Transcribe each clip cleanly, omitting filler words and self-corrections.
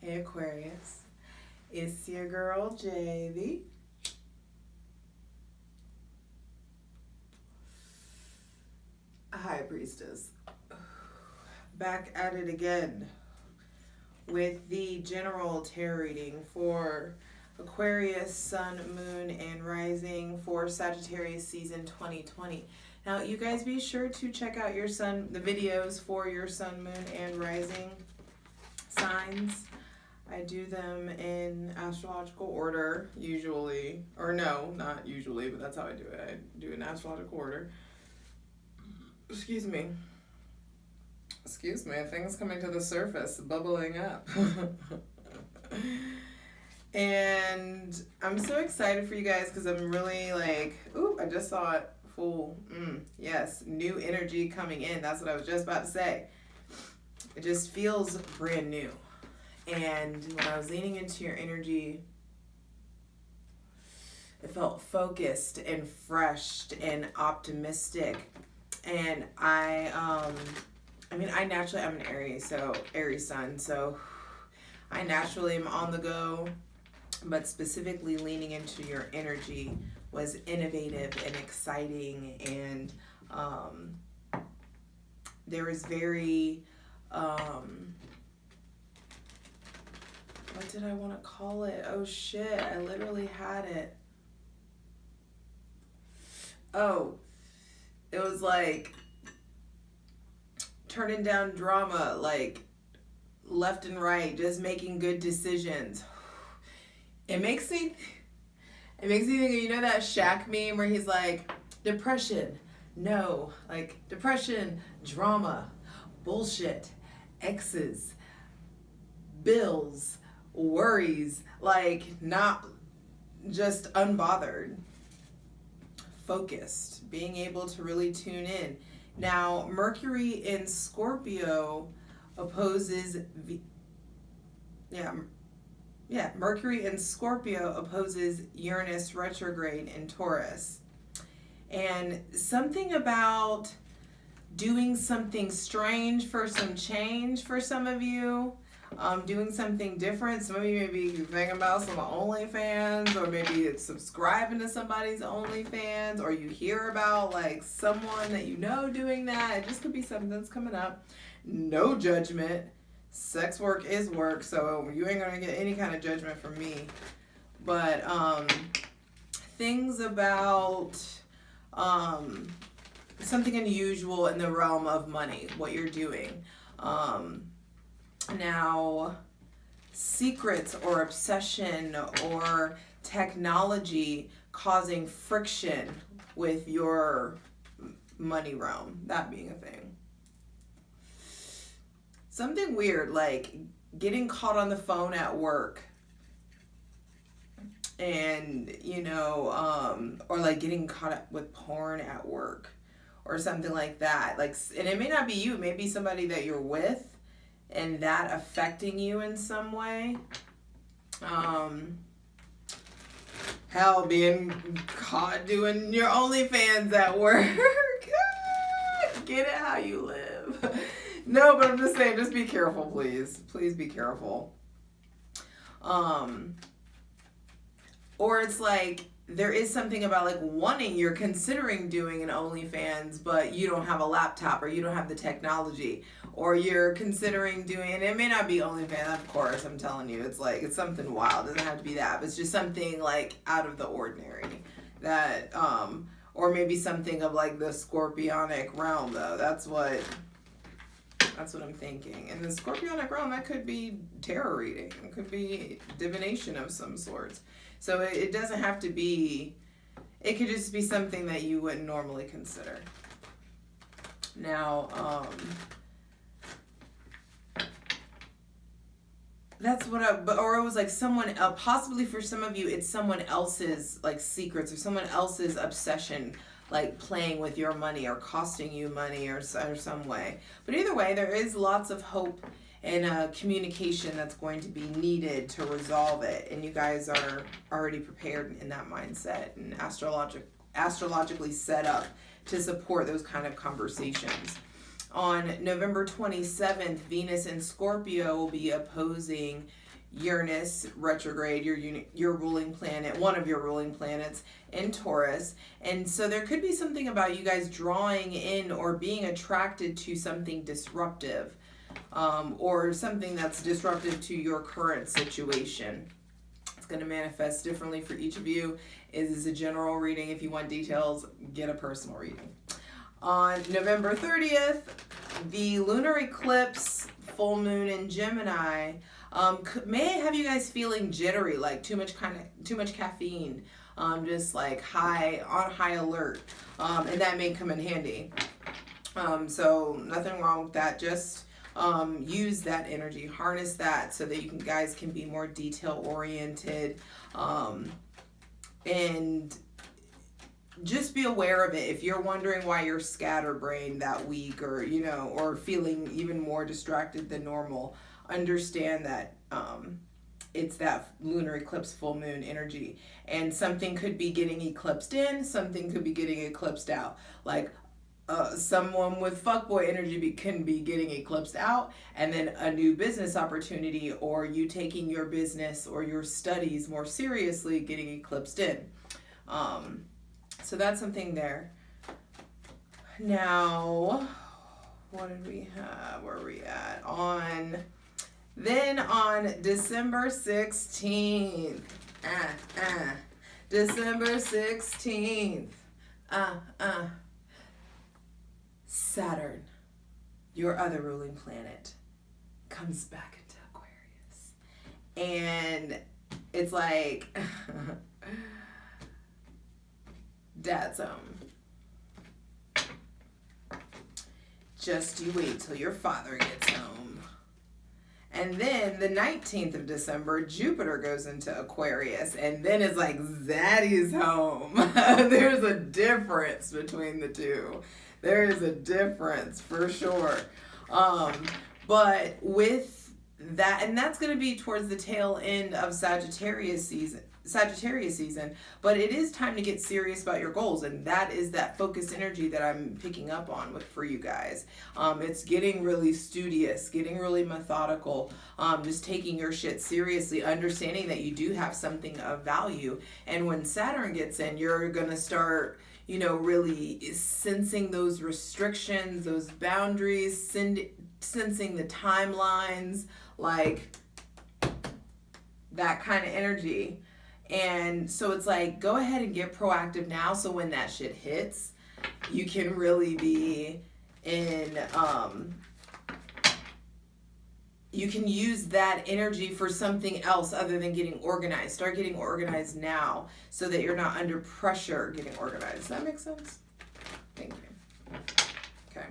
Hey Aquarius, it's your girl Javy. High Priestess. Back at it again with the general tarot reading for Aquarius, Sun, Moon, and Rising for Sagittarius season 2020. Now, you guys be sure to check out your sun, the videos for your Sun, Moon, and Rising signs. I do them in astrological order, usually. Or no, not usually, but that's how I do it. I do it in astrological order. Excuse me. Things coming to the surface, bubbling up. And I'm so excited for you guys because I'm really like, ooh, I just saw it full. Yes, new energy coming in. That's what I was just about to say. It just feels brand new. And when I was leaning into your energy, it felt focused and fresh and optimistic. And I naturally, I'm an Aries, so Aries sun, so I naturally am on the go, but specifically leaning into your energy was innovative and exciting, and there was very, what did I want to call it? Oh shit, I literally had it. Oh, it was like turning down drama, like left and right, just making good decisions. It makes me think of, you know that Shaq meme where he's like, depression, no, like depression, drama, bullshit, exes, bills, worries, like not just unbothered, focused, being able to really tune in. Now, Mercury in Scorpio opposes Mercury in Scorpio opposes Uranus retrograde in Taurus. And something about doing something strange for some change for some of you, doing something different. Some of you may be thinking about some OnlyFans, or maybe it's subscribing to somebody's OnlyFans, or you hear about like someone that you know doing that. It just could be something that's coming up. No judgment. Sex work is work, so you ain't gonna get any kind of judgment from me. But things about something unusual in the realm of money, what you're doing. Now, secrets or obsession or technology causing friction with your money realm, that being a thing. Something weird, like getting caught on the phone at work and, or like getting caught up with porn at work or something like that. Like, and it may not be you, it may be somebody that you're with, and that affecting you in some way. Hell, being caught doing your OnlyFans at work. Get it how you live. No, but I'm just saying, just be careful, please. Please be careful. Or it's like, there is something about like you're considering doing an OnlyFans, but you don't have a laptop or you don't have the technology, or you're considering doing, and it may not be OnlyFans, of course, I'm telling you, it's like, it's something wild. It doesn't have to be that, but it's just something like out of the ordinary that, or maybe something of like the scorpionic realm though. That's what I'm thinking. In the scorpionic realm, that could be tarot reading. It could be divination of some sorts. So it doesn't have to be, it could just be something that you wouldn't normally consider. Now, that's what or it was like someone else, possibly for some of you, it's someone else's like secrets or someone else's obsession, like playing with your money or costing you money or some way. But either way, there is lots of hope and communication that's going to be needed to resolve it. And you guys are already prepared in that mindset and astrologically set up to support those kind of conversations. On November 27th, Venus in Scorpio will be opposing Uranus retrograde, your ruling planet, one of your ruling planets in Taurus. And so there could be something about you guys drawing in or being attracted to something disruptive, or something that's disruptive to your current situation. It's going to manifest differently for each of you. It is a general reading. If you want details, get a personal reading. On November 30th, the lunar eclipse, full moon in Gemini, may have you guys feeling jittery, like too much caffeine, just like on high alert, and that may come in handy. So nothing wrong with that. Just use that energy, harness that, so that you guys can be more detail oriented, and just be aware of it. If you're wondering why you're scatterbrained that week, or or feeling even more distracted than normal, understand that it's that lunar eclipse full moon energy, and something could be getting eclipsed in, something could be getting eclipsed out. Like someone with fuckboy energy can be getting eclipsed out, and then a new business opportunity, or you taking your business or your studies more seriously, getting eclipsed in. So that's something there. Now, what did we have? Where are we at? Then on December 16th, December 16th, Saturn, your other ruling planet, comes back into Aquarius. And it's like, Dad's home. Just you wait till your father gets home. And then the 19th of December, Jupiter goes into Aquarius, and then it's like Zaddy's home. There's a difference between the two. There is a difference for sure. But with that, and that's going to be towards the tail end of Sagittarius season, but it is time to get serious about your goals, and that is that focused energy that I'm picking up on for you guys. It's getting really studious, getting really methodical, just taking your shit seriously, understanding that you do have something of value. And when Saturn gets in, you're gonna start really sensing those restrictions, those boundaries, sensing the timelines, like that kind of energy. And so it's like, go ahead and get proactive now, so when that shit hits, you can really be in, you can use that energy for something else other than getting organized. Start getting organized now, so that you're not under pressure getting organized. Does that make sense? Thank you. Okay.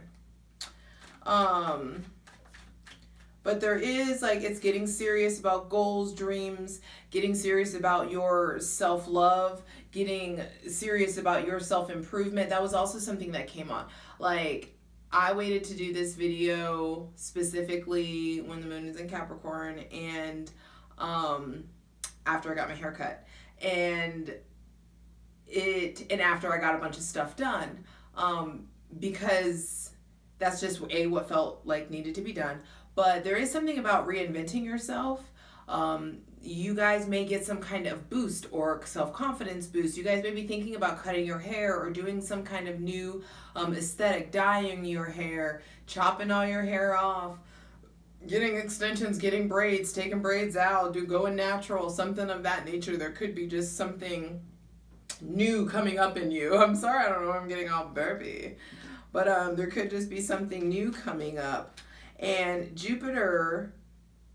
But there is, like, it's getting serious about goals, dreams, getting serious about your self-love, getting serious about your self-improvement. That was also something that came on. Like, I waited to do this video specifically when the moon is in Capricorn, and after I got my hair cut, and after I got a bunch of stuff done, because that's just what felt like needed to be done. But there is something about reinventing yourself. You guys may get some kind of boost or self-confidence boost. You guys may be thinking about cutting your hair or doing some kind of new aesthetic, dyeing your hair, chopping all your hair off, getting extensions, getting braids, taking braids out, going natural, something of that nature. There could be just something new coming up in you. I'm sorry, I don't know, I'm getting all burpy. But there could just be something new coming up. And Jupiter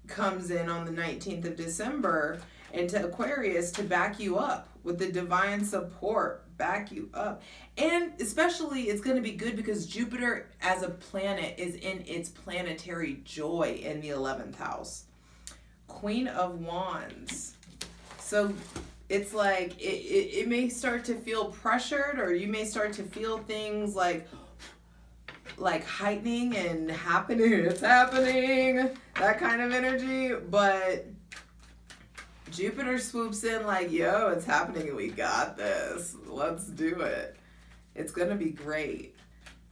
comes in on the 19th of December into Aquarius to back you up with the divine support, back you up. And especially it's going to be good because Jupiter as a planet is in its planetary joy in the 11th house. Queen of Wands. So it's like it may start to feel pressured, or you may start to feel things like heightening and happening. It's happening, that kind of energy. But Jupiter swoops in like, yo, it's happening, we got this, let's do it. It's gonna be great.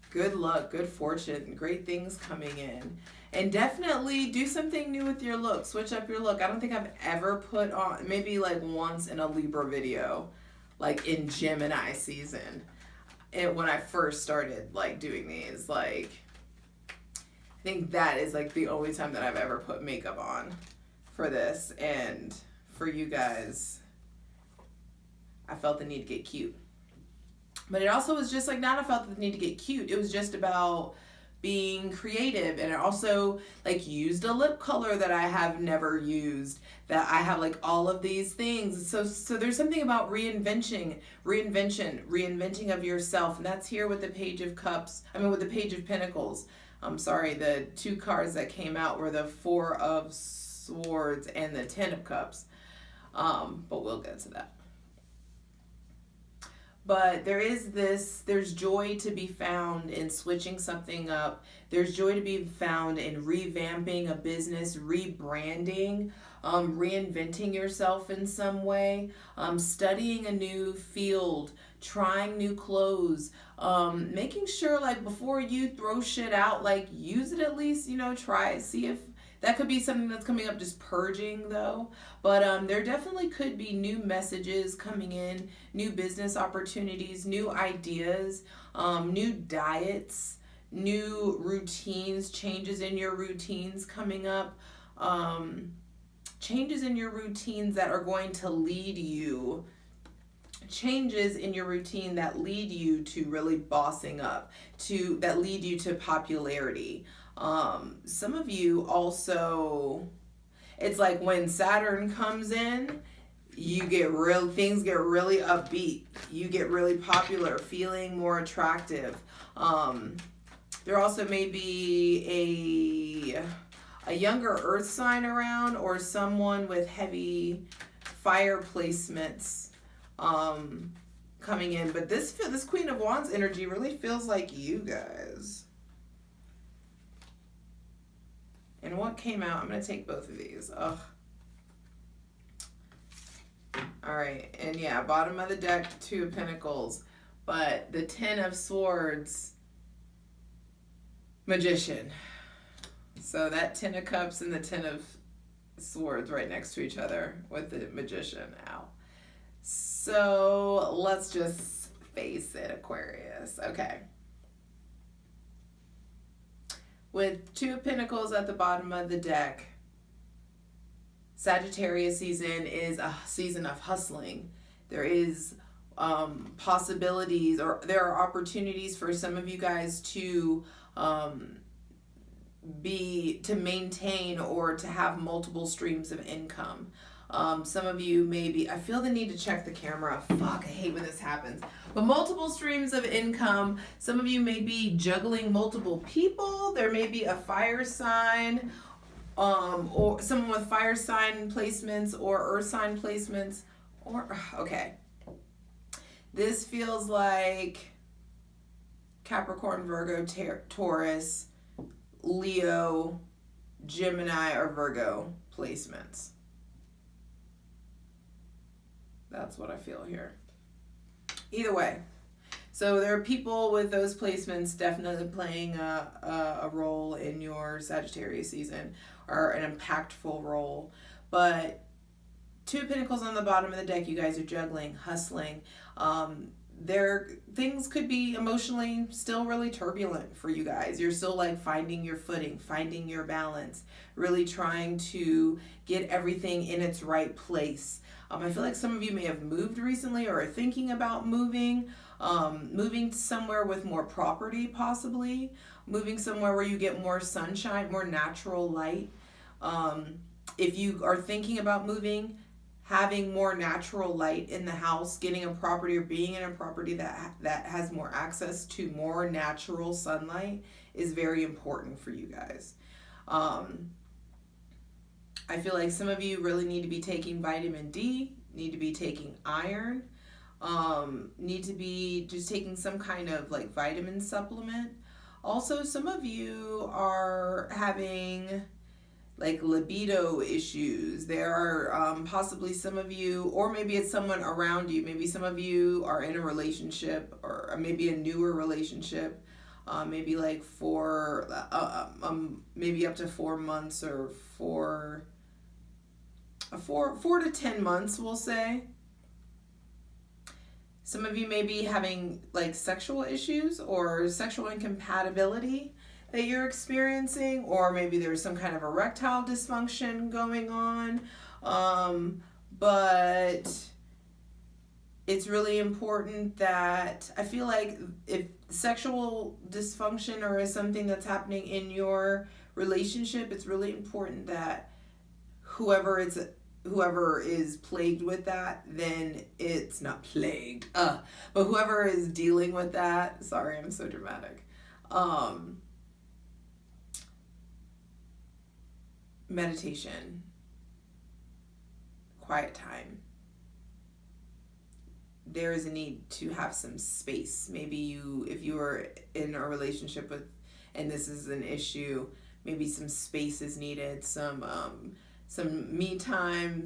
Good luck, good fortune, great things coming in. And definitely do something new with your look. Switch up your look. I don't think I've ever put on, maybe like once in a Libra video, like in Gemini season. And when I first started like doing these, like, I think that is like the only time that I've ever put makeup on for this. And for you guys, I felt the need to get cute. But it also was just like, not I felt the need to get cute. It was just about being creative. And I also like used a lip color that I have never used, that I have like all of these things. So there's something about reinventing of yourself. And that's here with the Page of Cups. I mean, with the Page of Pentacles. I'm sorry, the two cards that came out were the Four of Swords and the Ten of Cups. But we'll get to that. But there's joy to be found in switching something up. There's joy to be found in revamping a business, rebranding, reinventing yourself in some way, studying a new field, trying new clothes, making sure like before you throw shit out, like use it at least, try it, see if that could be something that's coming up, just purging though. But there definitely could be new messages coming in, new business opportunities, new ideas, new diets, new routines, changes in your routines coming up, changes in your routines that are going to lead you, changes in your routine that lead you to really bossing up, that lead you to popularity. Some of you also, it's like when Saturn comes in, things get really upbeat. You get really popular, feeling more attractive. There also may be a younger earth sign around, or someone with heavy fire placements coming in. But this Queen of Wands energy really feels like you guys. And what came out, I'm going to take both of these. Ugh. All right. And yeah, bottom of the deck, Two of Pentacles. But the Ten of Swords, Magician. So that Ten of Cups and the Ten of Swords right next to each other with the Magician. Ow. So let's just face it, Aquarius. Okay. With Two of Pentacles at the bottom of the deck, Sagittarius season is a season of hustling. There is possibilities, or there are opportunities for some of you guys to maintain or to have multiple streams of income. Some of you maybe, I feel the need to check the camera. Fuck, I hate when this happens. But multiple streams of income. Some of you may be juggling multiple people. There may be a fire sign, or someone with fire sign placements or earth sign placements. Okay. This feels like Capricorn, Virgo, Taurus, Leo, Gemini, or Virgo placements. That's what I feel here. Either way. So there are people with those placements definitely playing a role in your Sagittarius season, or an impactful role. But Two of Pentacles on the bottom of the deck, you guys are juggling, hustling. Things could be emotionally still really turbulent for you guys. You're still like finding your footing, finding your balance, really trying to get everything in its right place. I feel like some of you may have moved recently or are thinking about moving somewhere with more property, possibly moving somewhere where you get more sunshine, more natural light. If you are thinking about moving, having more natural light in the house, getting a property or being in a property that has more access to more natural sunlight is very important for you guys. I feel like some of you really need to be taking vitamin D, need to be taking iron, need to be just taking some kind of like vitamin supplement. Also, some of you are having like libido issues. There are possibly some of you, or maybe it's someone around you. Maybe some of you are in a relationship, or maybe a newer relationship. maybe like maybe up to 4 months, or 4 to 10 months, we'll say. Some of you may be having like sexual issues or sexual incompatibility that you're experiencing, or maybe there's some kind of erectile dysfunction going on. But it's really important that, I feel like if sexual dysfunction or is something that's happening in your relationship, it's really important that whoever is plagued with that, then it's not plagued, but whoever is dealing with that, sorry, I'm so dramatic, meditation, quiet time. There is a need to have some space. Maybe if you are in a relationship with, and this is an issue, maybe some space is needed, some me time,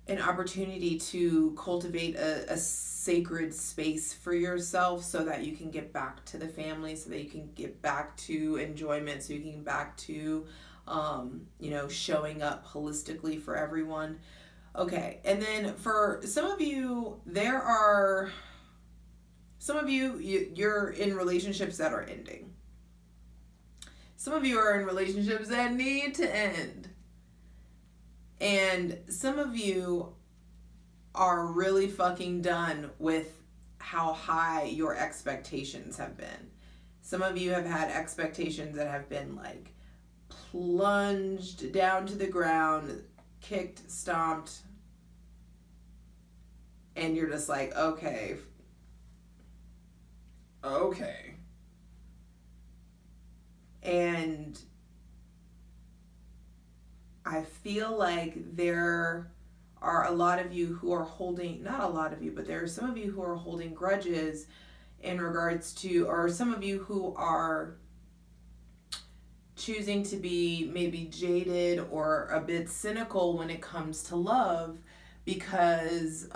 an opportunity to cultivate a sacred space for yourself, so that you can get back to the family, so that you can get back to enjoyment, so you can get back to showing up holistically for everyone. Okay, and then for some of you, you're in relationships that are ending. Some of you are in relationships that need to end. And some of you are really fucking done with how high your expectations have been. Some of you have had expectations that have been like plunged down to the ground, kicked, stomped, and you're just like, okay. And I feel like there are a lot of you who are holding, not a lot of you, but there are some of you who are holding grudges in regards to, or some of you who are choosing to be maybe jaded or a bit cynical when it comes to love, because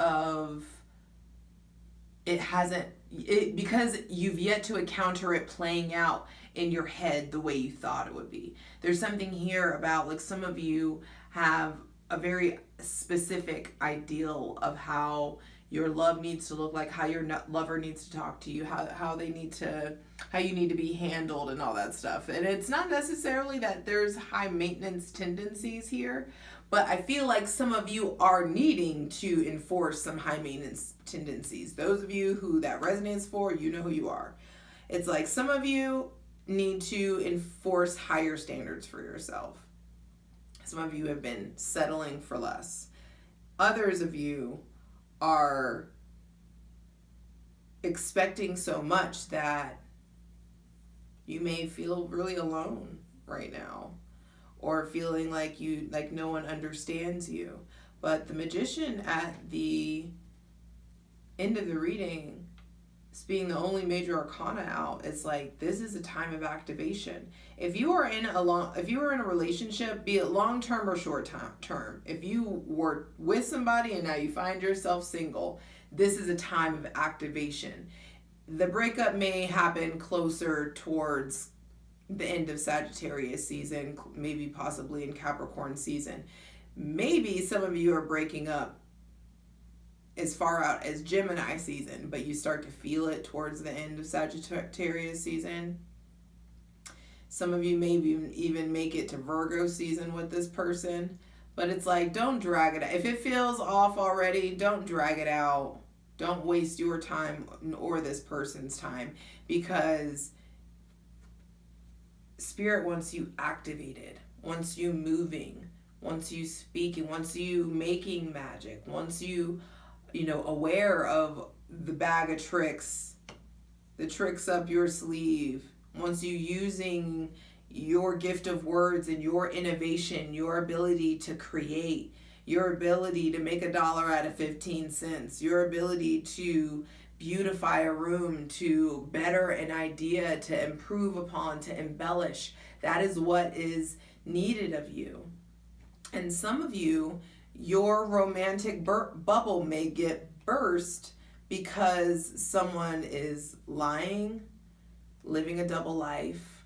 because you've yet to encounter it playing out in your head the way you thought it would be. There's something here about, like, some of you have a very specific ideal of how your love needs to look like, how your lover needs to talk to you, how you need to be handled and all that stuff. And it's not necessarily that there's high maintenance tendencies here, but I feel like some of you are needing to enforce some high maintenance tendencies. Those of you who that resonates for, you know who you are. It's like some of you need to enforce higher standards for yourself. Some of you have been settling for less. Others of you are expecting so much that you may feel really alone right now, or feeling like no one understands you. But the Magician at the end of the reading, being the only major arcana out, it's like this is a time of activation. If you are in a relationship, be it long term or short term, if you were with somebody and now you find yourself single, this is a time of activation. The breakup may happen closer towards the end of Sagittarius season, maybe possibly in Capricorn season. Maybe some of you are breaking up as far out as Gemini season, but you start to feel it towards the end of Sagittarius season. Some of you maybe even make it to Virgo season with this person, but it's like, don't drag it out. If it feels off already, don't drag it out. Don't waste your time or this person's time, because Spirit wants you activated, wants you moving, wants you speaking, wants you making magic, wants you aware of the bag of tricks, the tricks up your sleeve, wants you using your gift of words and your innovation, your ability to create, your ability to make $1 out of 15 cents, your ability to beautify a room, to better an idea, to improve upon, to embellish. That is what is needed of you. And some of you, your romantic bubble may get burst because someone is lying, living a double life,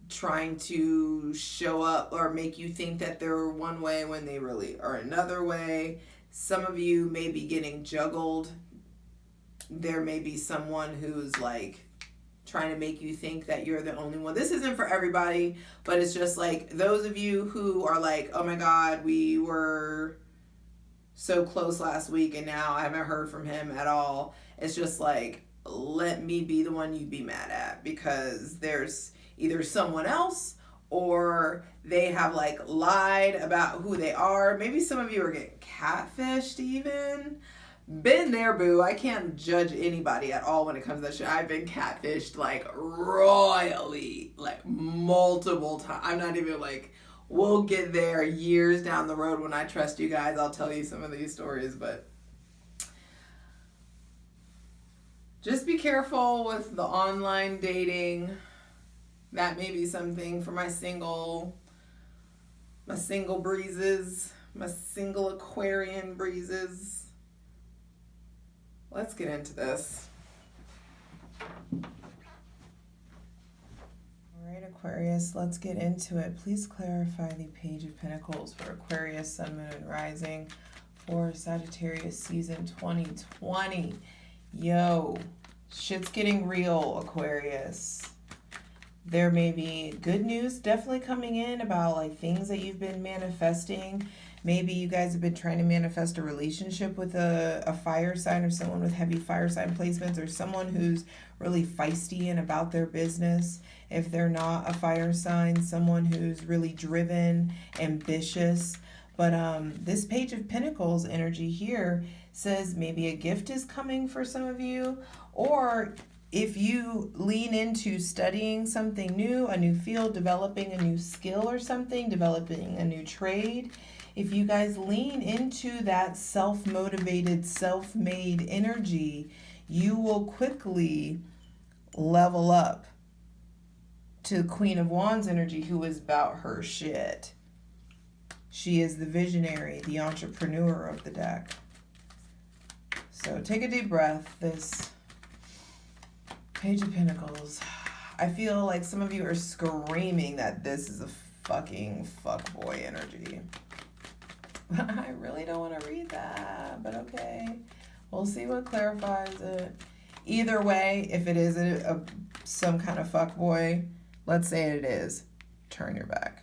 trying to show up or make you think that they're one way when they really are another way. Some of you may be getting juggled. There may be someone who's like trying to make you think that you're the only one. This isn't for everybody, but it's just like those of you who are like, oh my God, we were so close last week and now I haven't heard from him at all. It's just like, let me be the one you be mad at, because there's either someone else or they have like lied about who they are. Maybe some of you are getting catfished even. Been there, boo. I can't judge anybody at all when it comes to that shit. I've been catfished like royally, like multiple times. I'm not even like, we'll get there years down the road when I trust you guys. I'll tell you some of these stories, but just be careful with the online dating. That may be something for my single breezes, my single Aquarian breezes. Let's get into this. All right, Aquarius, let's get into it. Please clarify the Page of Pentacles for Aquarius, Sun, Moon, and Rising for Sagittarius season 2020. Yo, shit's getting real, Aquarius. There may be good news definitely coming in about like things that you've been manifesting. Maybe you guys have been trying to manifest a relationship with a fire sign or someone with heavy fire sign placements, or someone who's really feisty and about their business. If they're not a fire sign, someone who's really driven, ambitious. But this Page of Pentacles energy here says maybe a gift is coming for some of you, or if you lean into studying something new, a new field, developing a new skill or something, developing a new trade, if you guys lean into that self-motivated, self-made energy, you will quickly level up to Queen of Wands energy, who is about her shit. She is the visionary, the entrepreneur of the deck. So take a deep breath. This Page of Pentacles. I feel like some of you are screaming that this is a fucking fuckboy energy. I really don't want to read that, but okay. We'll see what clarifies it. Either way, if it is some kind of fuckboy, let's say it is, turn your back.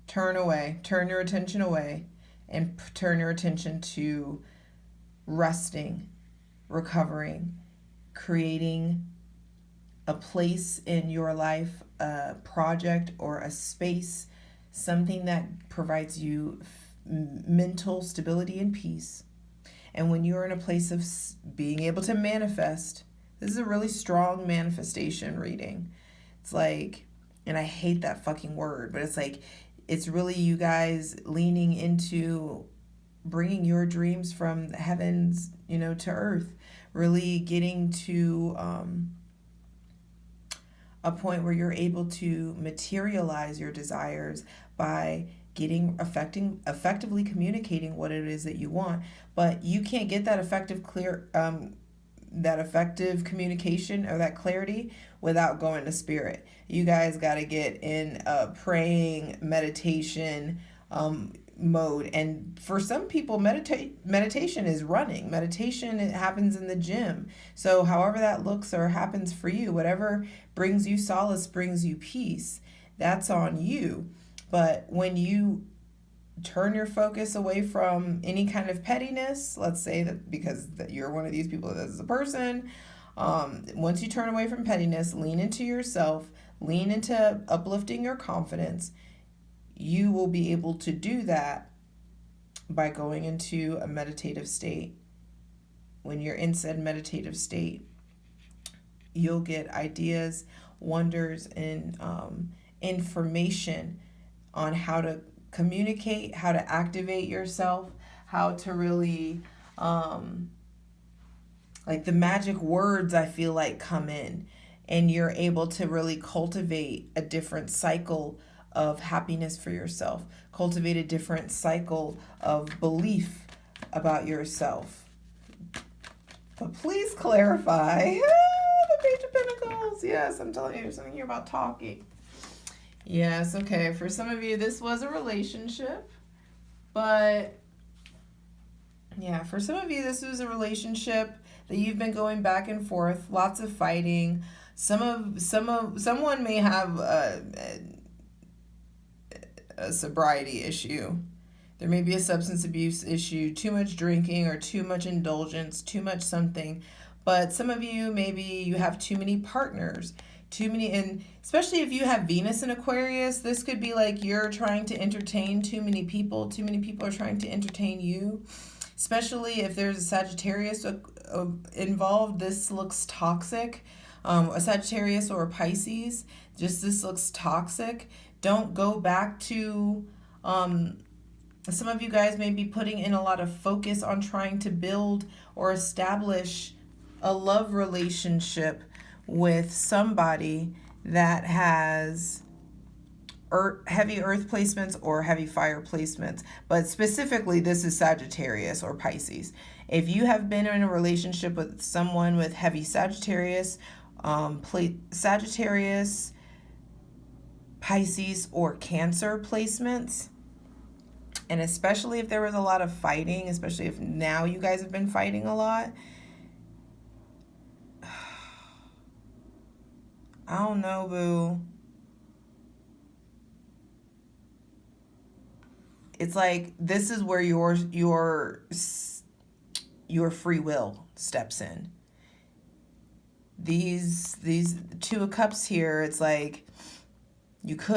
Turn away. Turn your attention away and turn your attention to resting, recovering, creating a place in your life, a project or a space, something that provides you mental stability and peace. And when you're in a place of being able to manifest, this is a really strong manifestation reading. It's like, and I hate that fucking word, but it's like, it's really you guys leaning into bringing your dreams from the heavens, to earth, really getting to a point where you're able to materialize your desires by effectively communicating what it is that you want. But you can't get that effective communication or that clarity without going to spirit. You guys got to get in a praying meditation mode. And for some people, meditation is running. Meditation, it happens in the gym. So however that looks or happens for you, whatever brings you solace, brings you peace, that's on you. But when you turn your focus away from any kind of pettiness, let's say that because that you're one of these people that is a person, once you turn away from pettiness, lean into yourself, lean into uplifting your confidence, you will be able to do that by going into a meditative state. When you're in said meditative state, you'll get ideas, wonders, and information on how to communicate, how to activate yourself, how to really, like the magic words I feel like come in, and you're able to really cultivate a different cycle of happiness for yourself, cultivate a different cycle of belief about yourself. But please clarify. The Page of Pentacles. Yes, I'm telling you, there's something here about talking. Yes, okay. For some of you, this was a relationship. But yeah, for some of you, this was a relationship that you've been going back and forth, lots of fighting. Someone may have a sobriety issue. There may be a substance abuse issue, too much drinking or too much indulgence, too much something. But some of you, maybe you have too many partners, and especially if you have Venus in Aquarius, this could be like you're trying to entertain too many people are trying to entertain you. Especially if there's a Sagittarius involved, this looks toxic. A Sagittarius or a Pisces, just this looks toxic. Don't go back to, some of you guys may be putting in a lot of focus on trying to build or establish a love relationship with somebody that has heavy earth placements or heavy fire placements, but specifically this is Sagittarius or Pisces. If you have been in a relationship with someone with heavy Sagittarius, Sagittarius, Pisces, or Cancer placements, and especially if there was a lot of fighting, especially if now you guys have been fighting a lot, I don't know, boo. It's like this is where your free will steps in. These Two of Cups here, it's like it's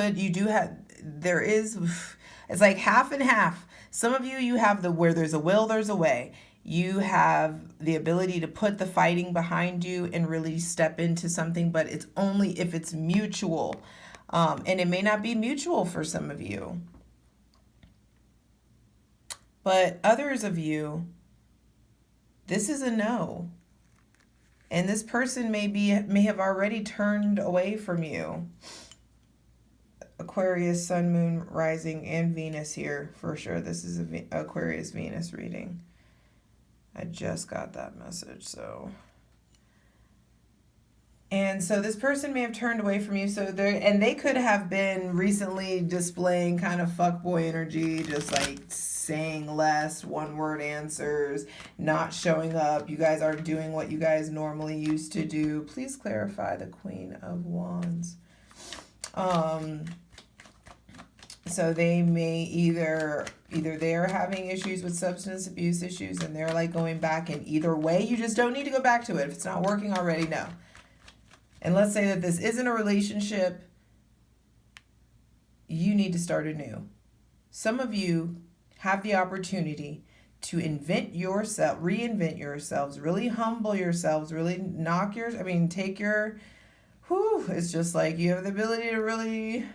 like half and half. Some of you have where there's a will, there's a way. You have the ability to put the fighting behind you and really step into something, but it's only if it's mutual. And it may not be mutual for some of you. But others of you, this is a no. And this person may have already turned away from you. Aquarius, Sun, Moon, Rising, and Venus here for sure. This is an Aquarius Venus reading. I just got that message, so. And so this person may have turned away from you. They could have been recently displaying kind of fuckboy energy, just like saying less, one-word answers, not showing up. You guys aren't doing what you guys normally used to do. Please clarify the Queen of Wands. So they may either they're having issues with substance abuse issues and they're like going back, and either way, you just don't need to go back to it. If it's not working already, no. And let's say that this isn't a relationship, you need to start anew. Some of you have the opportunity to reinvent yourselves, really humble yourselves, really it's just like you have the ability to really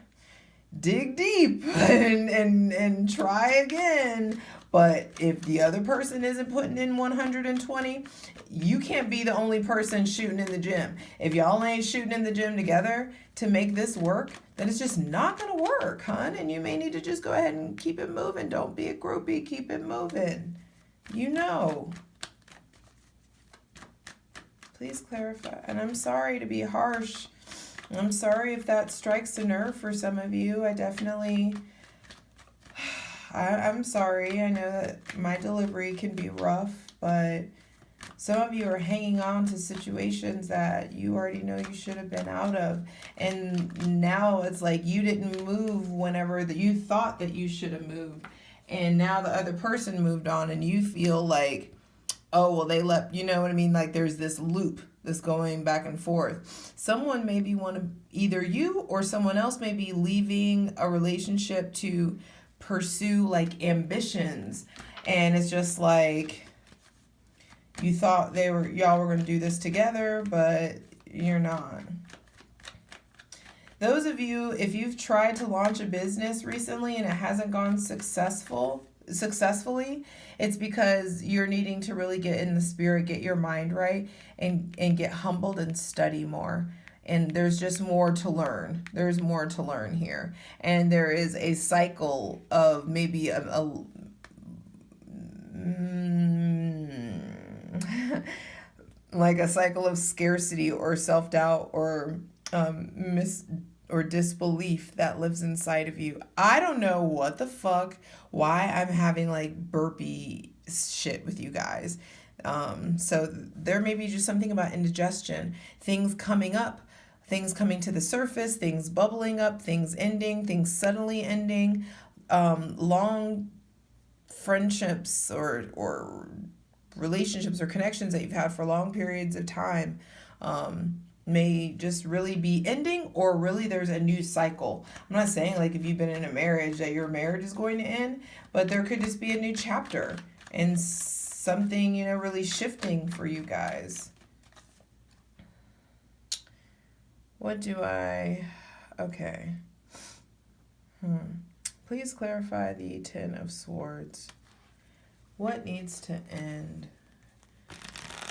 dig deep and try again. But if the other person isn't putting in 120, you can't be the only person shooting in the gym. If y'all ain't shooting in the gym together to make this work, then it's just not going to work, hon. And you may need to just go ahead and keep it moving. Don't be a groupie. Keep it moving. You know. Please clarify. And I'm sorry to be harsh. I'm sorry if that strikes a nerve for some of you. I'm sorry. I know that my delivery can be rough, but some of you are hanging on to situations that you already know you should have been out of. And now it's like you didn't move whenever that you thought that you should have moved. And now the other person moved on and you feel like, oh, well, they left, you know what I mean? Like there's this loop that's going back and forth. Someone maybe either you or someone else may be leaving a relationship to pursue like ambitions. And it's just like, you thought y'all were going to do this together, but you're not. Those of you, if you've tried to launch a business recently and it hasn't gone successfully, it's because you're needing to really get in the spirit, get your mind right, and get humbled and study more. And there's just more to learn. There's more to learn here. And there is a cycle of maybe like a cycle of scarcity or self-doubt or or disbelief that lives inside of you. I don't know what the fuck, why I'm having like burpee shit with you guys. So there may be just something about indigestion, things coming up, things coming to the surface, things bubbling up, things ending, things suddenly ending, long friendships or relationships or connections that you've had for long periods of time may just really be ending, or really there's a new cycle. I'm not saying like if you've been in a marriage that your marriage is going to end, but there could just be a new chapter and something, you know, really shifting for you guys. What do I... Okay. Please clarify the Ten of Swords. What needs to end?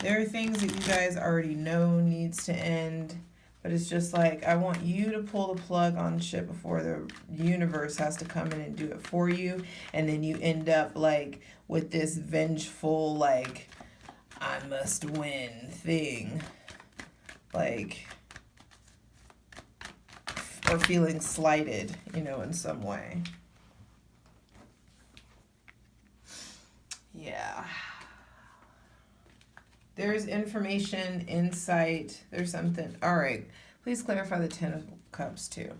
There are things that you guys already know needs to end, but it's just like, I want you to pull the plug on shit before the universe has to come in and do it for you. And then you end up like with this vengeful, like, I must win thing. Like, or feeling slighted, you know, in some way. Yeah. There's information, insight, there's something. All right, please clarify the Ten of Cups too.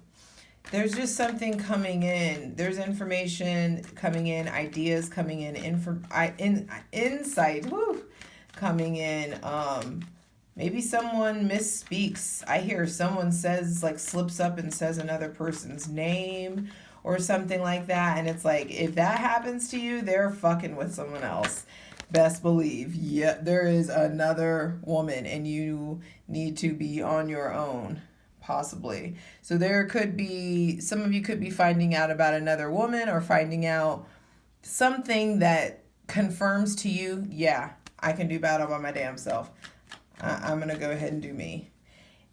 There's just something coming in. There's information coming in, ideas coming in, insight, coming in. Maybe someone misspeaks. I hear someone says, like, slips up and says another person's name or something like that. And it's like, if that happens to you, they're fucking with someone else. Best believe, yeah, there is another woman and you need to be on your own, possibly. So there could be, some of you could be finding out about another woman or finding out something that confirms to you, yeah, I can do battle by my damn self. I'm going to go ahead and do me.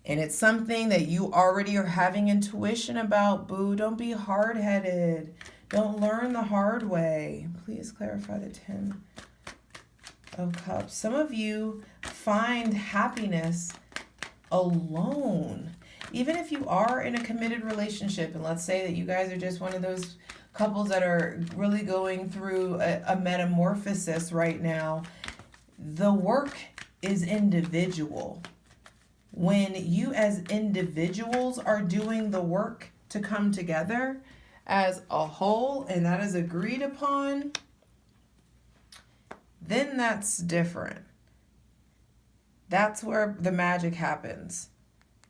And it's something that you already are having intuition about, boo. Don't be hard-headed. Don't learn the hard way. Please clarify the 10 of Cups. Some of you find happiness alone. Even if you are in a committed relationship, and let's say that you guys are just one of those couples that are really going through a metamorphosis right now, the work is individual. When you as individuals are doing the work to come together as a whole, and that is agreed upon, then that's different. That's where the magic happens.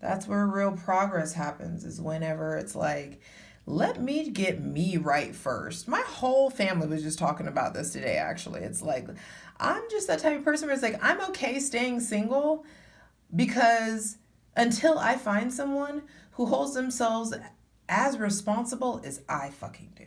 That's where real progress happens, is whenever it's like, let me get me right first. My whole family was just talking about this today, actually. It's like, I'm just that type of person where it's like, I'm okay staying single because until I find someone who holds themselves as responsible as I fucking do.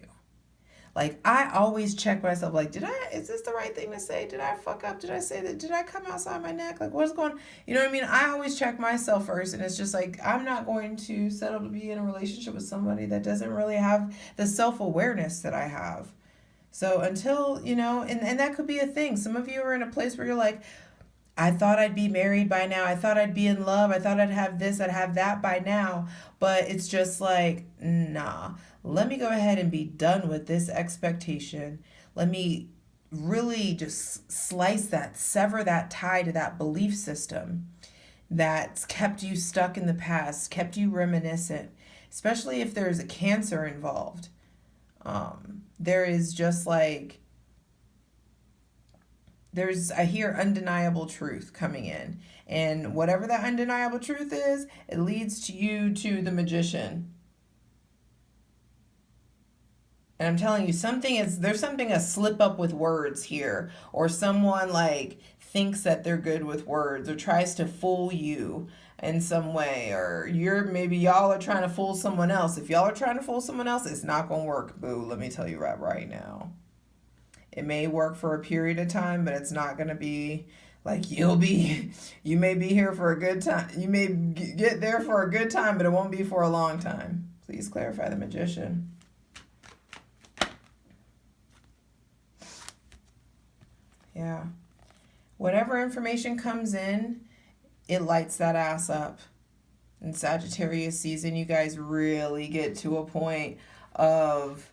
Like, I always check myself, like, is this the right thing to say? Did I fuck up? Did I say that? Did I come outside my neck? Like, what's going on? You know what I mean? I always check myself first, and it's just like, I'm not going to settle to be in a relationship with somebody that doesn't really have the self-awareness that I have. So until, you know, and that could be a thing. Some of you are in a place where you're like, I thought I'd be married by now. I thought I'd be in love. I thought I'd have this, I'd have that by now. But it's just like, nah. Let me go ahead and be done with this expectation. Let me really just slice that, sever that tie to that belief system that's kept you stuck in the past, kept you reminiscent, especially if there's a cancer involved. There is just like, I hear undeniable truth coming in. And whatever that undeniable truth is, it leads to you to the Magician. And I'm telling you, there's something a slip up with words here, or someone like thinks that they're good with words or tries to fool you in some way, or maybe y'all are trying to fool someone else. If y'all are trying to fool someone else, it's not going to work, boo. Let me tell you right now. It may work for a period of time, but it's not going to be like you may be here for a good time. You may get there for a good time, but it won't be for a long time. Please clarify the Magician. Yeah. Whatever information comes in, it lights that ass up. In Sagittarius season, you guys really get to a point of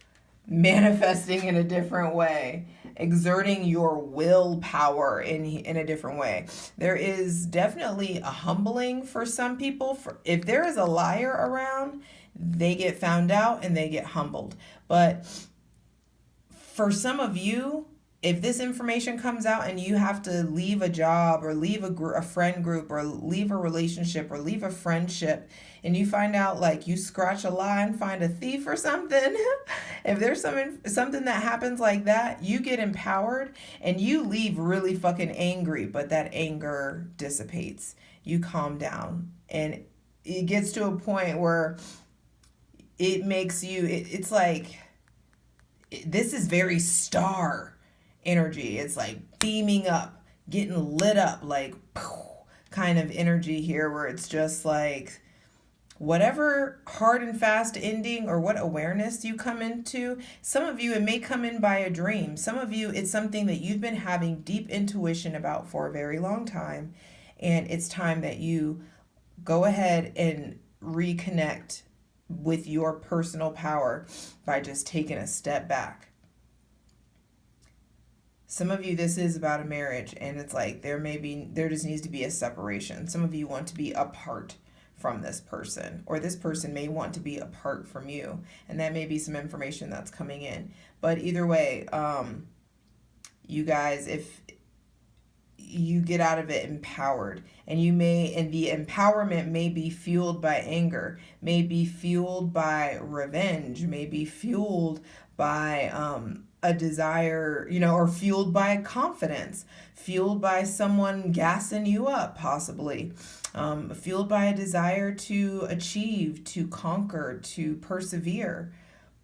manifesting in a different way, exerting your willpower in a different way. There is definitely a humbling for some people. If there is a liar around, they get found out and they get humbled. But for some of you, if this information comes out and you have to leave a job or leave a friend group or leave a relationship or leave a friendship, and you find out, like, you scratch a lie and find a thief or something, if there's something that happens like that, you get empowered and you leave really fucking angry, but that anger dissipates. You calm down and it gets to a point where it makes you, it's like, this is very star energy. It's like beaming up, getting lit up, like kind of energy here, where it's just like whatever hard and fast ending or what awareness you come into. Some of you, it may come in by a dream. Some of you, it's something that you've been having deep intuition about for a very long time, and it's time that you go ahead and reconnect with your personal power by just taking a step back. Some of you, this is about a marriage, and it's like there just needs to be a separation. Some of you want to be apart from this person, or this person may want to be apart from you, and that may be some information that's coming in. But either way, you guys, if you get out of it empowered, and the empowerment may be fueled by anger, may be fueled by revenge, may be fueled by a desire, or fueled by confidence, fueled by someone gassing you up, possibly, fueled by a desire to achieve, to conquer, to persevere.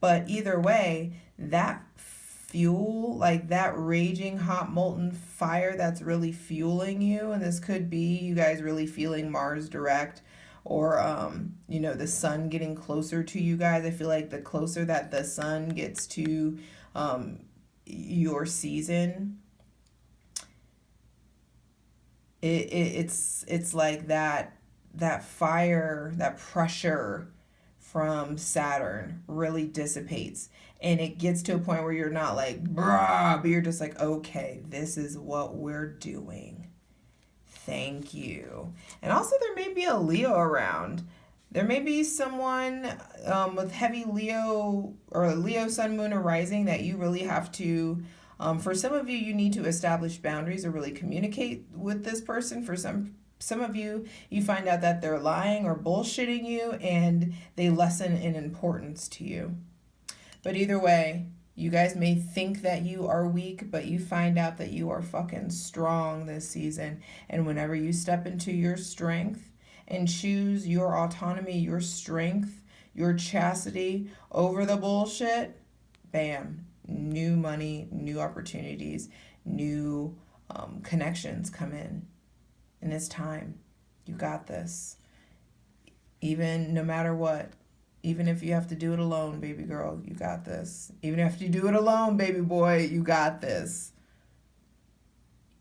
But either way, that fuel, like that raging hot molten fire that's really fueling you, and this could be you guys really feeling Mars direct, or the sun getting closer to you guys. I feel like the closer that the sun gets to your season, it's like that fire, that pressure from Saturn really dissipates, and it gets to a point where you're not like brah, but you're just like, okay, this is what we're doing. Thank you. And also, there may be a Leo around. There may be someone with heavy Leo or Leo sun, moon, or rising that you really have to, for some of you, you need to establish boundaries or really communicate with this person. For some of you, you find out that they're lying or bullshitting you, and they lessen in importance to you. But either way, you guys may think that you are weak, but you find out that you are fucking strong this season. And whenever you step into your strength and choose your autonomy, your strength, your chastity over the bullshit, bam, new money, new opportunities, new connections come in. And it's time. You got this. Even no matter what. Even if you have to do it alone, baby girl, you got this. Even if you do it alone, baby boy, you got this.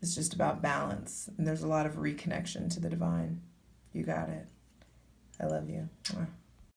It's just about balance. And there's a lot of reconnection to the divine. You got it. I love you.